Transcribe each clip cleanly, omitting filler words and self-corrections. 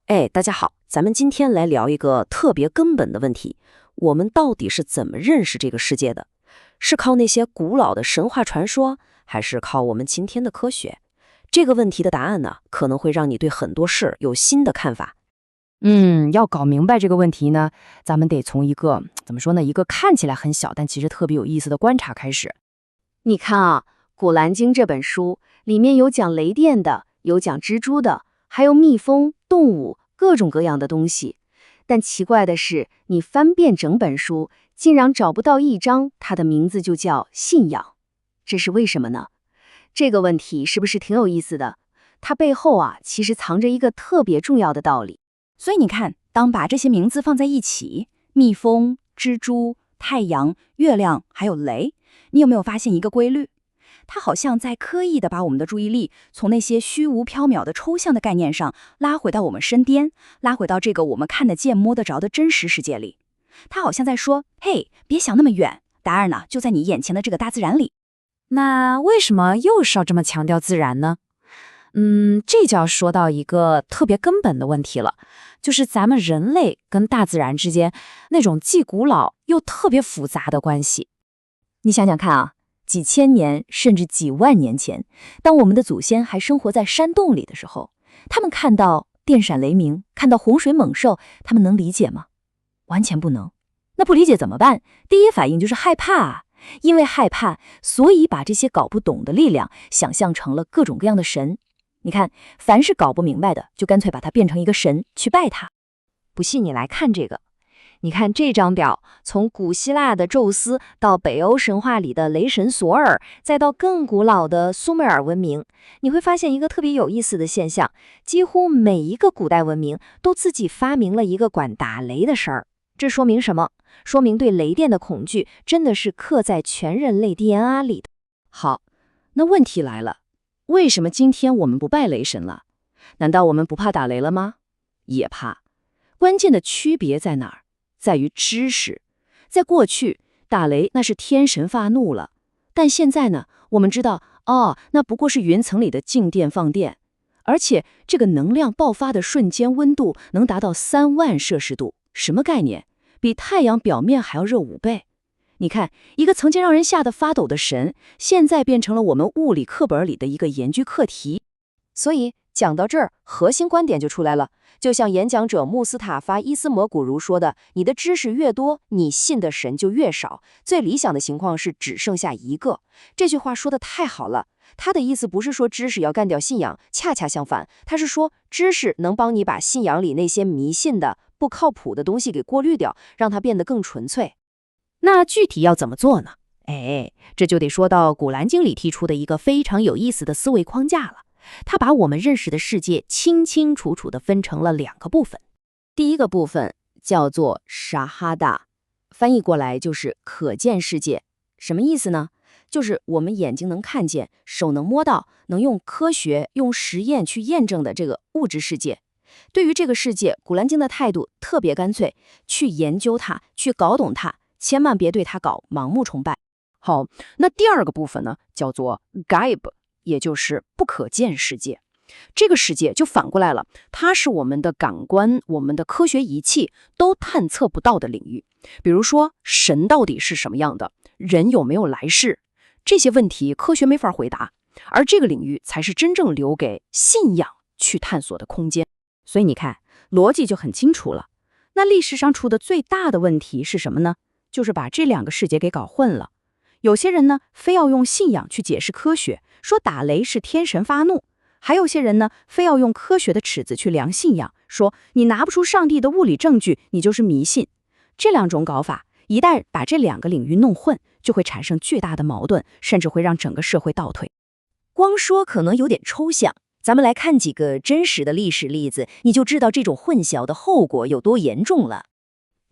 哎，大家好，咱们今天来聊一个特别根本的问题：我们到底是怎么认识这个世界的？是靠那些古老的神话传说，还是靠我们今天的科学？这个问题的答案呢，可能会让你对很多事有新的看法。要搞明白这个问题呢，咱们得从一个怎么说呢，一个看起来很小，但其实特别有意思的观察开始。你看啊，《古兰经》这本书里面有讲雷电的，有讲蜘蛛的，还有蜜蜂、动物，各种各样的东西。但奇怪的是，你翻遍整本书，竟然找不到一章，它的名字就叫信仰。这是为什么呢？这个问题是不是挺有意思的？它背后啊，其实藏着一个特别重要的道理。所以你看，当把这些名字放在一起，蜜蜂、蜘蛛、太阳、月亮，还有雷，你有没有发现一个规律？它好像在刻意的把我们的注意力从那些虚无缥缈的抽象的概念上拉回到我们身边，拉回到这个我们看得见摸得着的真实世界里。它好像在说，嘿，别想那么远，答案呢就在你眼前的这个大自然里。那为什么又是要这么强调自然呢？这就要说到一个特别根本的问题了，就是咱们人类跟大自然之间那种既古老又特别复杂的关系。你想想看啊，几千年甚至几万年前，当我们的祖先还生活在山洞里的时候，他们看到电闪雷鸣，看到洪水猛兽，他们能理解吗？完全不能。那不理解怎么办？第一反应就是害怕啊。因为害怕，所以把这些搞不懂的力量想象成了各种各样的神。你看，凡是搞不明白的，就干脆把它变成一个神去拜它。不信你来看这个，你看这张表，从古希腊的宙斯到北欧神话里的雷神索尔，再到更古老的苏美尔文明，你会发现一个特别有意思的现象，几乎每一个古代文明都自己发明了一个管打雷的事儿。这说明什么？说明对雷电的恐惧真的是刻在全人类 DNA 里的。好，那问题来了，为什么今天我们不拜雷神了？难道我们不怕打雷了吗？也怕。关键的区别在哪儿？在于知识。在过去，打雷那是天神发怒了，但现在呢，我们知道，那不过是云层里的静电放电，而且这个能量爆发的瞬间温度能达到30000摄氏度，什么概念？比太阳表面还要热5倍。你看，一个曾经让人吓得发抖的神，现在变成了我们物理课本里的一个研究课题。所以讲到这儿，核心观点就出来了。就像演讲者穆斯塔法·伊斯摩古如说的，你的知识越多，你信的神就越少。最理想的情况是只剩下一个。这句话说的太好了。他的意思不是说知识要干掉信仰，恰恰相反，他是说知识能帮你把信仰里那些迷信的、不靠谱的东西给过滤掉，让它变得更纯粹。那具体要怎么做呢？这就得说到《古兰经》里提出的一个非常有意思的思维框架了。它把我们认识的世界清清楚楚地分成了2个部分。第一个部分叫做沙哈达，翻译过来就是可见世界。什么意思呢？就是我们眼睛能看见，手能摸到，能用科学、用实验去验证的这个物质世界。对于这个世界，《古兰经》的态度特别干脆，去研究它，去搞懂它，千万别对它搞盲目崇拜。好，那第2个部分呢，叫做 Gaib， 也就是不可见世界。这个世界就反过来了，它是我们的感官、我们的科学仪器都探测不到的领域。比如说，神到底是什么样的？人有没有来世？这些问题科学没法回答，而这个领域才是真正留给信仰去探索的空间。所以你看，逻辑就很清楚了。那历史上出的最大的问题是什么呢？就是把这2个世界给搞混了。有些人呢，非要用信仰去解释科学，说打雷是天神发怒；还有些人呢，非要用科学的尺子去量信仰，说你拿不出上帝的物理证据，你就是迷信。这2种搞法，一旦把这2个领域弄混，就会产生巨大的矛盾，甚至会让整个社会倒退。光说可能有点抽象，咱们来看几个真实的历史例子，你就知道这种混淆的后果有多严重了。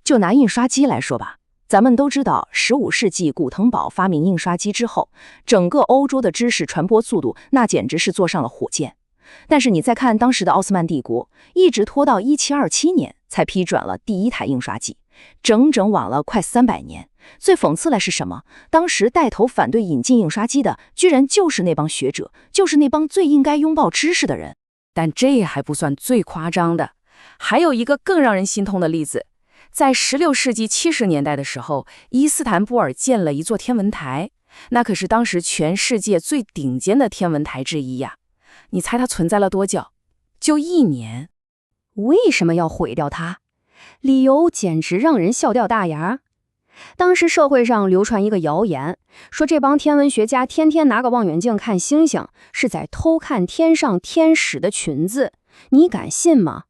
就拿印刷机来说吧，咱们都知道15世纪古腾堡发明印刷机之后，整个欧洲的知识传播速度那简直是坐上了火箭。但是你再看当时的奥斯曼帝国，一直拖到1727年才批准了第1台印刷机，整整晚了快300年。最讽刺的是什么？当时带头反对引进印刷机的，居然就是那帮学者，就是那帮最应该拥抱知识的人。但这还不算最夸张的，还有一个更让人心痛的例子，在16世纪70年代的时候，伊斯坦布尔建了一座天文台，那可是当时全世界最顶尖的天文台之一呀。你猜它存在了多久？就1年。为什么要毁掉它？理由简直让人笑掉大牙。当时社会上流传一个谣言，说这帮天文学家天天拿个望远镜看星星，是在偷看天上天使的裙子。你敢信吗？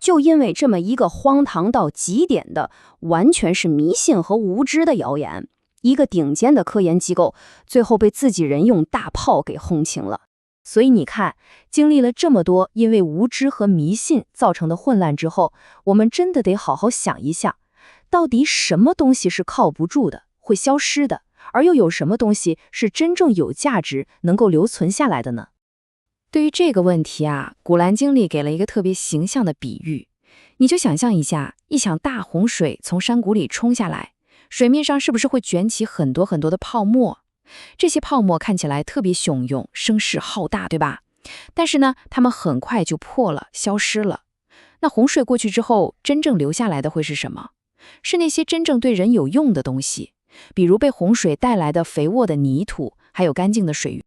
就因为这么一个荒唐到极点的，完全是迷信和无知的谣言，一个顶尖的科研机构最后被自己人用大炮给轰晴了。所以你看，经历了这么多因为无知和迷信造成的混乱之后，我们真的得好好想一下，到底什么东西是靠不住的，会消失的，而又有什么东西是真正有价值，能够留存下来的呢？对于这个问题啊，古兰经里给了一个特别形象的比喻。你就想象一下，一场大洪水从山谷里冲下来，水面上是不是会卷起很多很多的泡沫？这些泡沫看起来特别汹涌，声势浩大，对吧？但是呢，它们很快就破了，消失了。那洪水过去之后，真正留下来的会是什么？是那些真正对人有用的东西，比如被洪水带来的肥沃的泥土，还有干净的水源。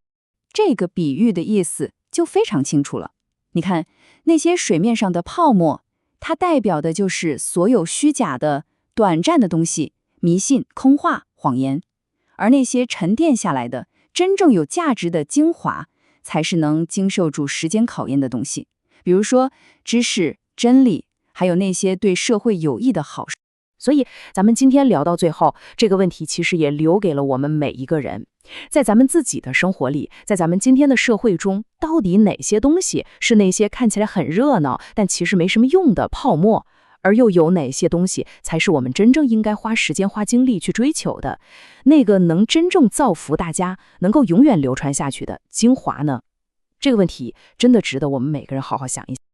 这个比喻的意思就非常清楚了。你看，那些水面上的泡沫，它代表的就是所有虚假的、短暂的东西，迷信、空话、谎言。而那些沉淀下来的、真正有价值的精华，才是能经受住时间考验的东西。比如说知识、真理，还有那些对社会有益的好事。所以咱们今天聊到最后，这个问题其实也留给了我们每一个人。在咱们自己的生活里，在咱们今天的社会中，到底哪些东西是那些看起来很热闹，但其实没什么用的泡沫？而又有哪些东西才是我们真正应该花时间花精力去追求的，那个能真正造福大家，能够永远流传下去的精华呢？这个问题真的值得我们每个人好好想一想。